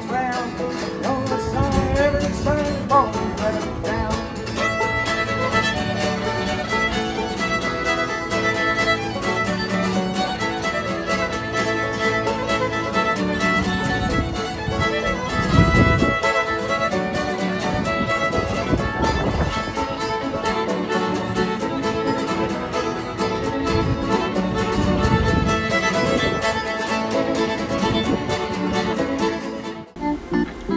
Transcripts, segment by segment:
sound. On the sun, every Sunday morning, let it down.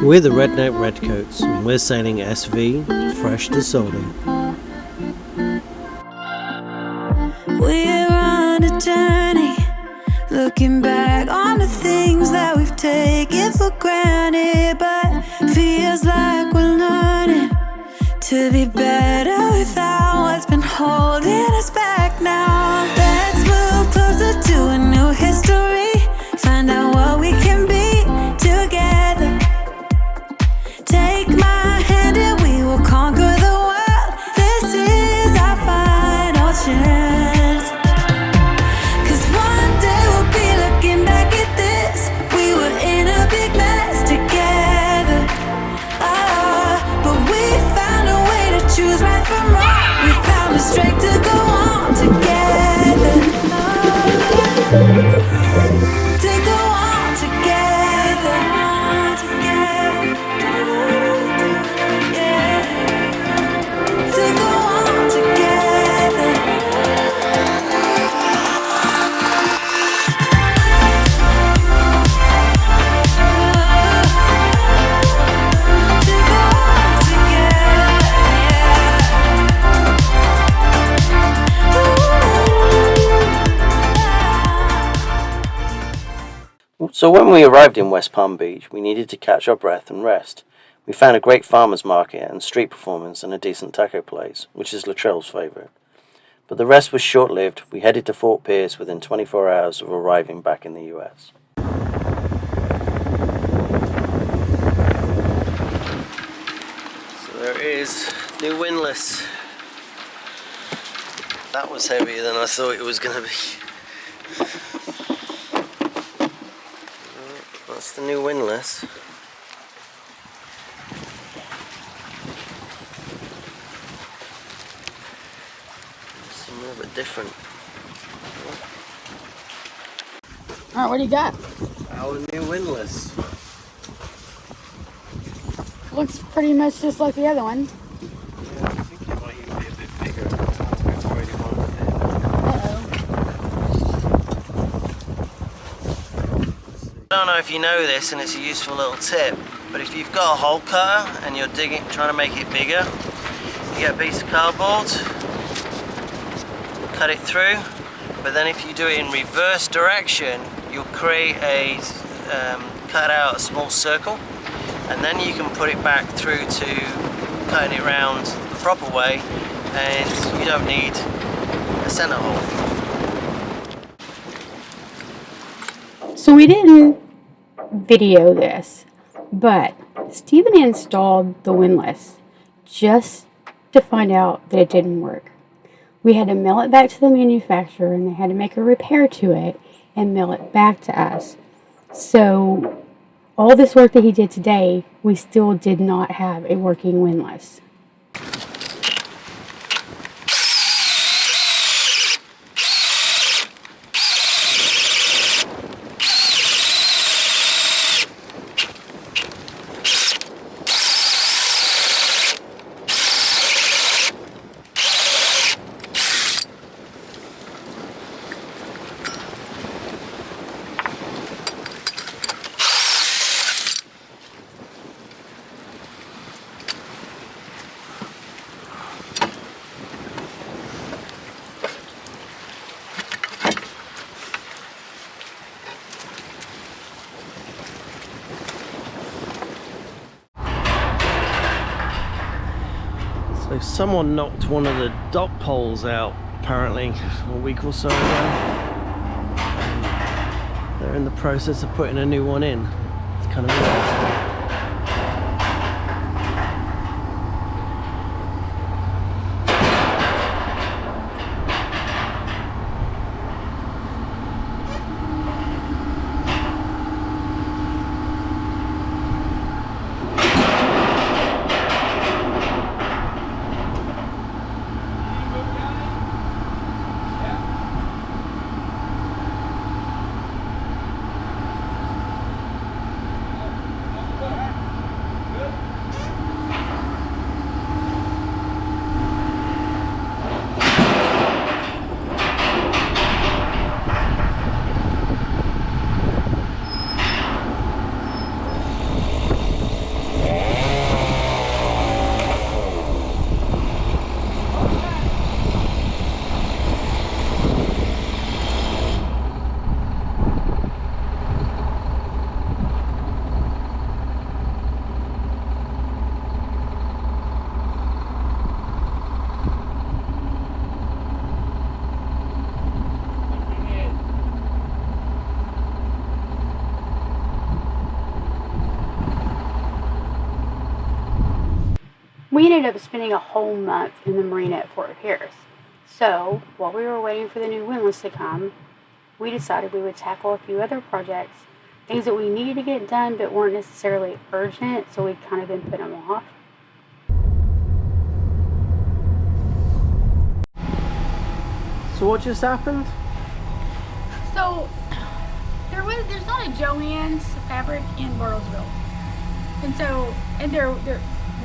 We're the Redneck Redcoats, and we're sailing SV, fresh to Soldy. We're on a journey, looking back on the things that we've taken for granted, but feels like we're learning to be better without what's been holding us back now. Let's move closer to a new history, find out what we can be together. Take my hand and we will conquer the world. This is our final chance. 'Cause one day we'll be looking back at this. We were in a big mess together. But we found a way to choose right from wrong. We found the strength to go on together. To go on together. So when we arrived in West Palm Beach, we needed to catch our breath and rest. We found a great farmer's market and street performance and a decent taco place, which is Latrell's favourite. But the rest was short-lived. We headed to Fort Pierce within 24 hours of arriving back in the US. So there it is, new Windless. That was heavier than I thought it was going to be. That's the new Windless. It's a little bit different. Alright, what do you got? Our new Windless. Looks pretty much just like the other one. Yeah, I think it might even be a bit bigger. It's already one fit. I don't know if you know this, and it's a useful little tip, but if you've got a hole cutter and you're trying to make it bigger, you get a piece of cardboard, cut it through, but then if you do it in reverse direction, you'll create cut out a small circle, and then you can put it back through to cutting it round the proper way, and you don't need a center hole. So we didn't video this, but Stephen installed the Windless just to find out that it didn't work. We had to mail it back to the manufacturer, and they had to make a repair to it and mail it back to us. So all this work that he did today, we still did not have a working Windless. So someone knocked one of the dock poles out, apparently, a week or so ago. They're in the process of putting a new one in. It's kind of weird. We ended up spending a whole month in the marina at Fort Pierce. So, while we were waiting for the new Windless to come, we decided we would tackle a few other projects, things that we needed to get done but weren't necessarily urgent, so we'd kind of been putting them off. So what just happened? So, there's not a Joann's fabric in Bartlesville. And so,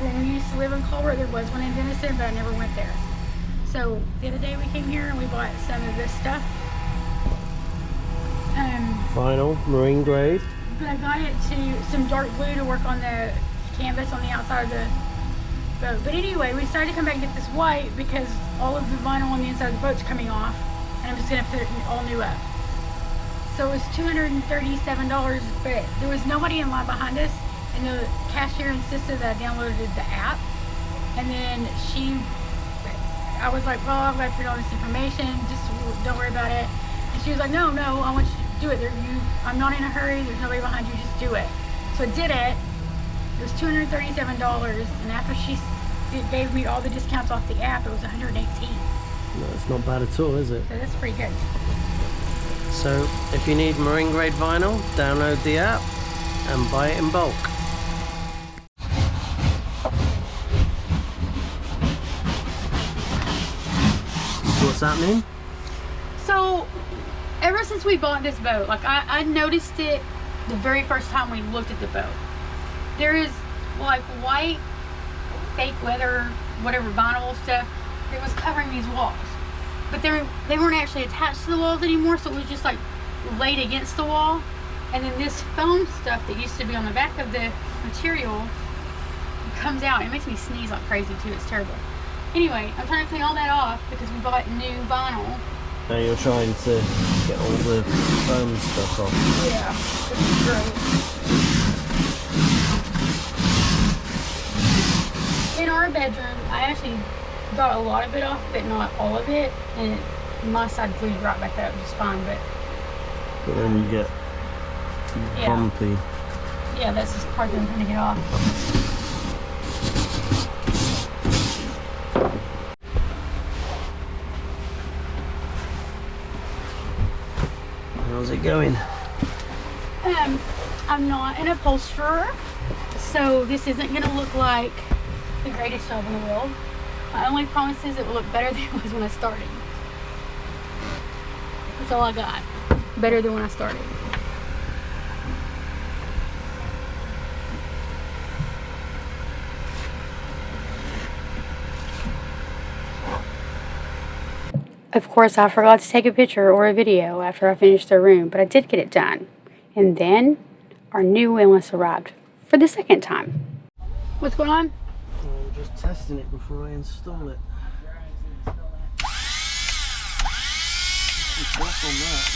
when we used to live in Culver, there was one in Denison, but I never went there. So, the other day we came here and we bought some of this stuff. Vinyl, marine grade. But I got it to some dark blue to work on the canvas on the outside of the boat. But anyway, we decided to come back and get this white because all of the vinyl on the inside of the boat's coming off, and I'm just going to put it all new up. So it was $237, but there was nobody in line behind us, and the cashier insisted that I downloaded the app. And then I was like, well, I'm going to put all this information, just don't worry about it. And she was like, no, I want you to do it. I'm not in a hurry, there's nobody behind you, just do it. So I did it. It was $237, and after she gave me all the discounts off the app, it was $118. No, it's not bad at all, is it? So that's pretty good. So if you need marine grade vinyl, download the app and buy it in bulk. So what's happening? So ever since we bought this boat, like I noticed it the very first time we looked at the boat. There is like white fake leather, whatever vinyl stuff that was covering these walls. But they weren't actually attached to the walls anymore, so it was just like laid against the wall. And then this foam stuff that used to be on the back of the material comes out. It makes me sneeze like crazy too, it's terrible. Anyway, I'm trying to clean all that off because we bought new vinyl. Now you're trying to get all the foam stuff off. Yeah, this is great. In our bedroom, I actually got a lot of it off, but not all of it, and my side glued right back up just fine, but then you get bumpy. Yeah, that's just part that I'm trying to get off. How's it going? I'm not an upholsterer, so this isn't going to look like the greatest job in the world. My only promise is it will look better than it was when I started. That's all I got. Better than when I started. Of course, I forgot to take a picture or a video after I finished the room, but I did get it done. And then our new Windlass arrived for the second time. What's going on? I'm just testing it before I install it. It's rough on that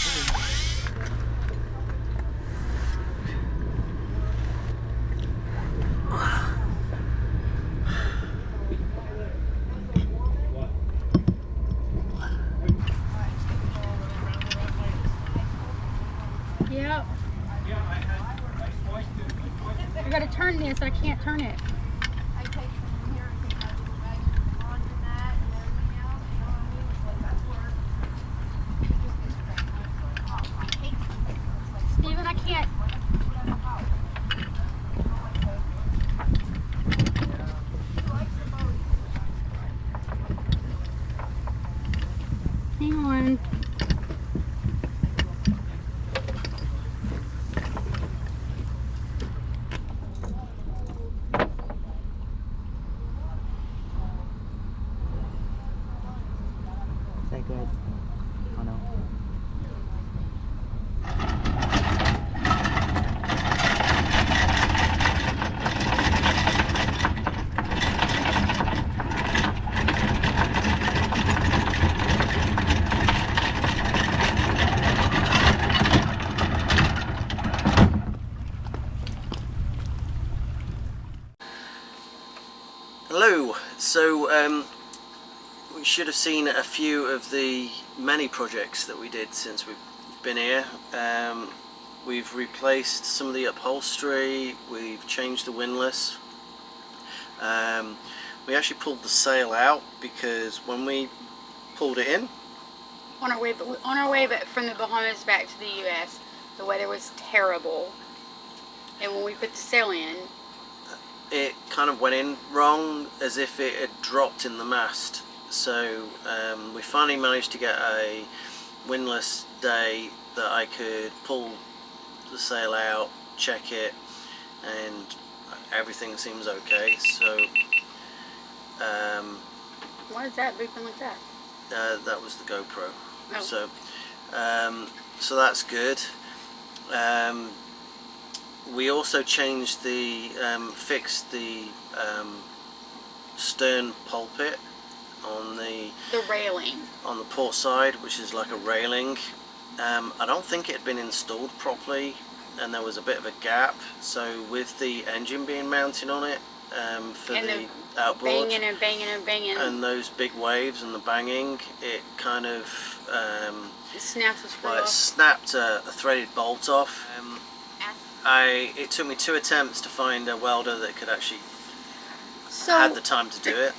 Yep. I gotta turn this, I can't turn it. Steven, I can't. Hang on. Say good. Oh no. Hello. So we should have seen a few of the many projects that we did since we've been here. We've replaced some of the upholstery, we've changed the windlass, we actually pulled the sail out because when we pulled it in, On our way back from the Bahamas back to the U.S., the weather was terrible, and when we put the sail in, it kind of went in wrong, as if it had dropped in the mast. So we finally managed to get a windless day that I could pull the sail out, check it, and everything seems okay. So why is that beeping like that? that was the GoPro. Oh. So that's good. We also changed fixed the stern pulpit on the railing on the port side, which is like a railing. I don't think it had been installed properly, and there was a bit of a gap. So with the engine being mounted on it for and the outboard, banging and banging and banging, and those big waves and the banging, it kind of it snaps the screw well, it off. snapped a threaded bolt off. It took me 2 attempts to find a welder that could actually had the time to do it.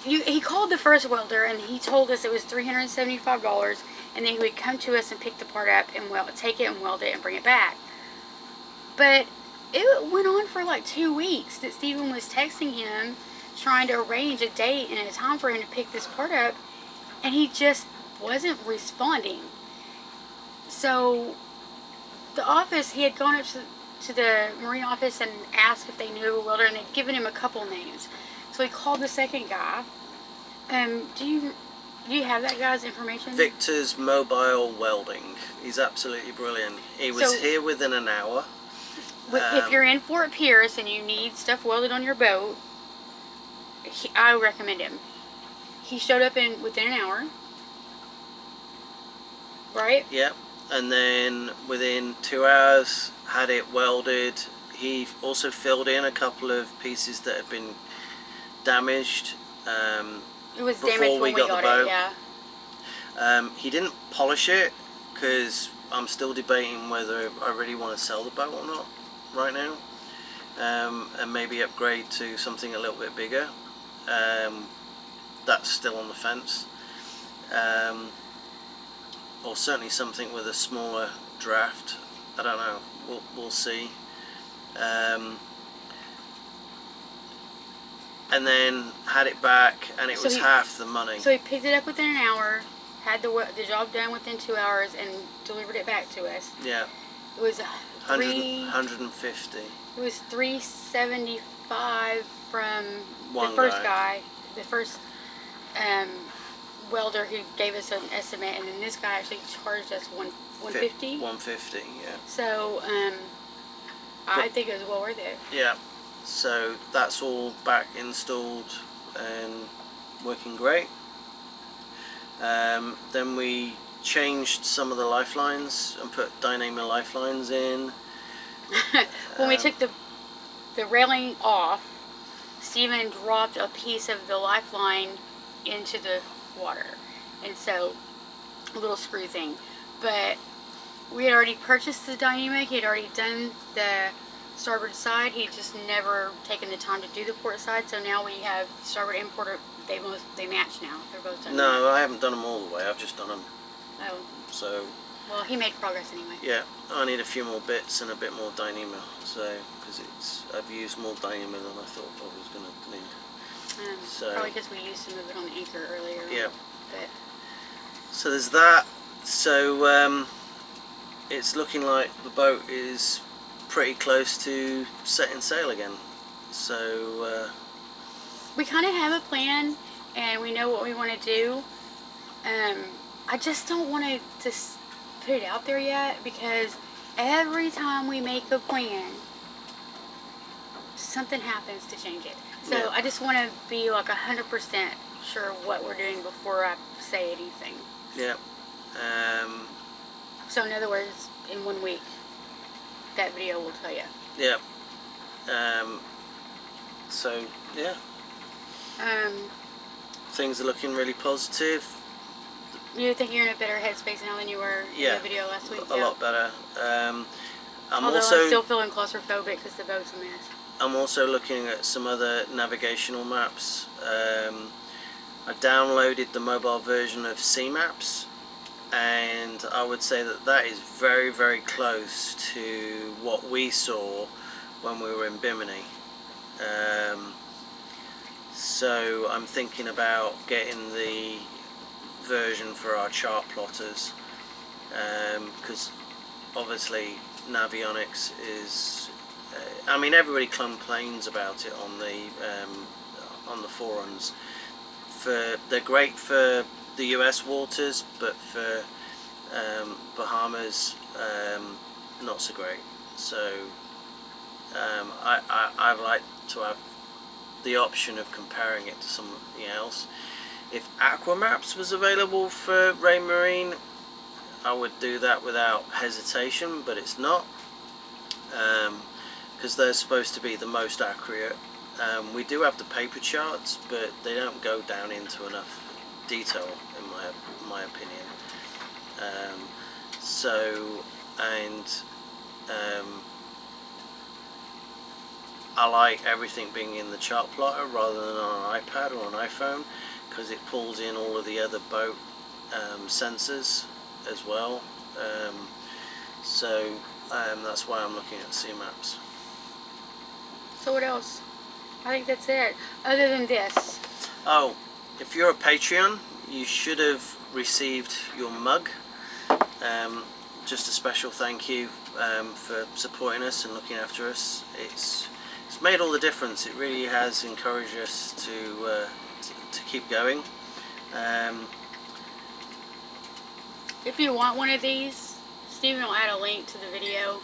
He called the first welder and he told us it was $375, and then he would come to us and pick the part up and take it and weld it and bring it back. But it went on for like 2 weeks that Stephen was texting him, trying to arrange a date and a time for him to pick this part up, and he just wasn't responding. So the office, he had gone up to the marine office and asked if they knew a welder, and they'd given him a couple names. So he called the second guy. Do you have that guy's information? Victor's Mobile Welding. He's absolutely brilliant. He was here within an hour. If you're in Fort Pierce and you need stuff welded on your boat, I recommend him. He showed up within an hour. Right? Yep. And then within 2 hours had it welded. He also filled in a couple of pieces that had been damaged. It was damaged when we got it, yeah. He didn't polish it because I'm still debating whether I really want to sell the boat or not right now, and maybe upgrade to something a little bit bigger. That's still on the fence. Or certainly something with a smaller draft. I don't know. We'll see. And then had it back, and it was half the money. So he picked it up within an hour, had the job done within 2 hours, and delivered it back to us. Yeah. It was 150. It was $375 from One the first guy, the first welder who gave us an estimate, and then this guy actually charged us $150. $150, yeah. So I think it was well worth it. Yeah. So that's all back installed and working great. Then we changed some of the lifelines and put Dynamo lifelines in. When we took the railing off, Stephen dropped a piece of the lifeline into the water, and so a little screw thing. But we had already purchased the dynamic. He had already done the starboard side. He just never taken the time to do the port side. So now we have starboard and port. They match now. They're both done. No, I haven't done them all the way. I've just done them. Oh. So. Well, he made progress anyway. Yeah, I need a few more bits and a bit more dynamo. So because I've used more dynamo than I thought I was going to need. So probably because we used some of it on the anchor earlier. Yeah. But so there's that. So it's looking like the boat is pretty close to setting sail again. So we kind of have a plan and we know what we want to do. I just don't want to just put it out there yet, because every time we make a plan, something happens to change it. So yeah. I just want to be like 100% sure what we're doing before I say anything. Yeah. So in other words, in 1 week, that video will tell you. Yeah. So yeah. Things are looking really positive. You think you're in a better headspace now than you were in the video last week? A lot better. I'm still feeling claustrophobic because the boat's a mess. I'm also looking at some other navigational maps. I downloaded the mobile version of Sea Maps, and I would say that that is very, very close to what we saw when we were in Bimini. So I'm thinking about getting the version for our chart plotters, because obviously Navionics is, I mean, everybody complains about it on the forums. They're great for the US waters, but for Bahamas, not so great. So I'd like to have the option of comparing it to something else. If Aquamaps was available for Raymarine, I would do that without hesitation, but it's not, because they're supposed to be the most accurate. We do have the paper charts, but they don't go down into enough detail, in my opinion. I like everything being in the chart plotter rather than on an iPad or an iPhone, because it pulls in all of the other boat sensors as well. That's why I'm looking at Sea Maps. So what else? I think that's it. Other than this. Oh, if you're a Patreon, you should have received your mug. Just a special thank you for supporting us and looking after us. It's made all the difference. It really has encouraged us to keep going. If you want one of these, Stephen will add a link to the video.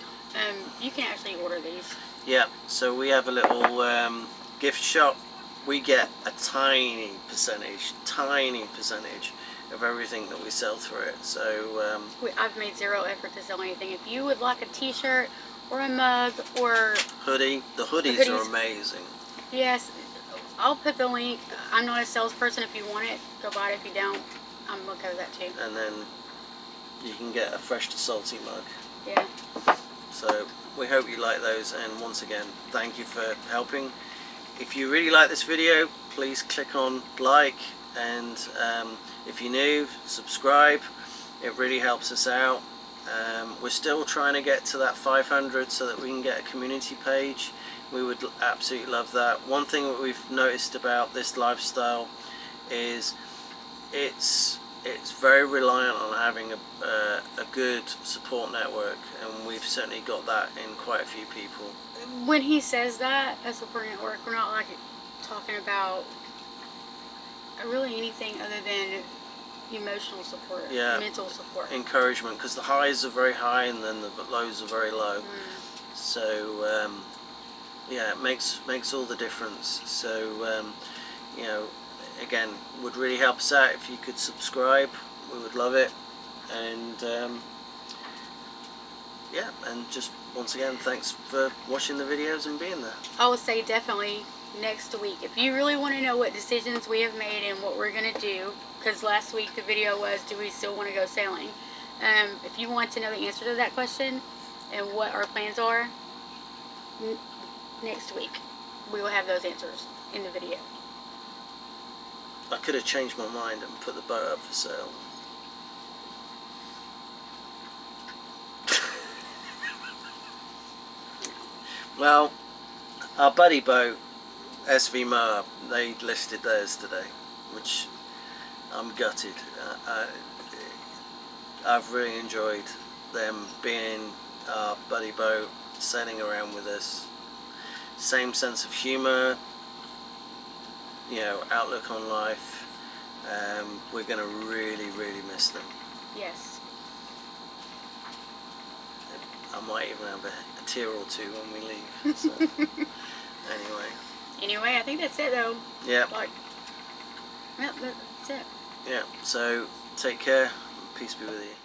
You can actually order these. Yeah, so we have a little gift shop. We get a tiny percentage of everything that we sell through it. So I've made zero effort to sell anything. If you would like a t-shirt or a mug or hoodie, the hoodies are amazing. Yes, I'll put the link. I'm not a salesperson. If you want it, go buy it. If you don't, I'm okay with that too. And then you can get a fresh to salty mug. Yeah. So we hope you like those, and once again, thank you for helping. If you really like this video, please click on like, and if you're new, subscribe. It really helps us out. We're still trying to get to that 500 so that we can get a community page. We would absolutely love that. One thing that we've noticed about this lifestyle is it's very reliant on having a good support network, and we've certainly got that in quite a few people. When he says that, a support network, we're not like talking about really anything other than emotional support, mental support, encouragement, because the highs are very high and then the lows are very low. So yeah, it makes all the difference. So you know, again, would really help us out if you could subscribe. We would love it. And yeah, and just once again, thanks for watching the videos and being there. I would say definitely next week, if you really want to know what decisions we have made and what we're going to do, because last week the video was, do we still want to go sailing? If you want to know the answer to that question and what our plans are, next week we will have those answers in the video. I could have changed my mind and put the boat up for sale. Well, our buddy boat, SV Moab, they listed theirs today, which I'm gutted. I've really enjoyed them being our buddy boat, sailing around with us. Same sense of humour, you know, outlook on life. We're going to really, really miss them. Yes. I might even have a tear or two when we leave. So. Anyway, I think that's it though. Yeah. Well, that's it. Yeah, so take care. Peace be with you.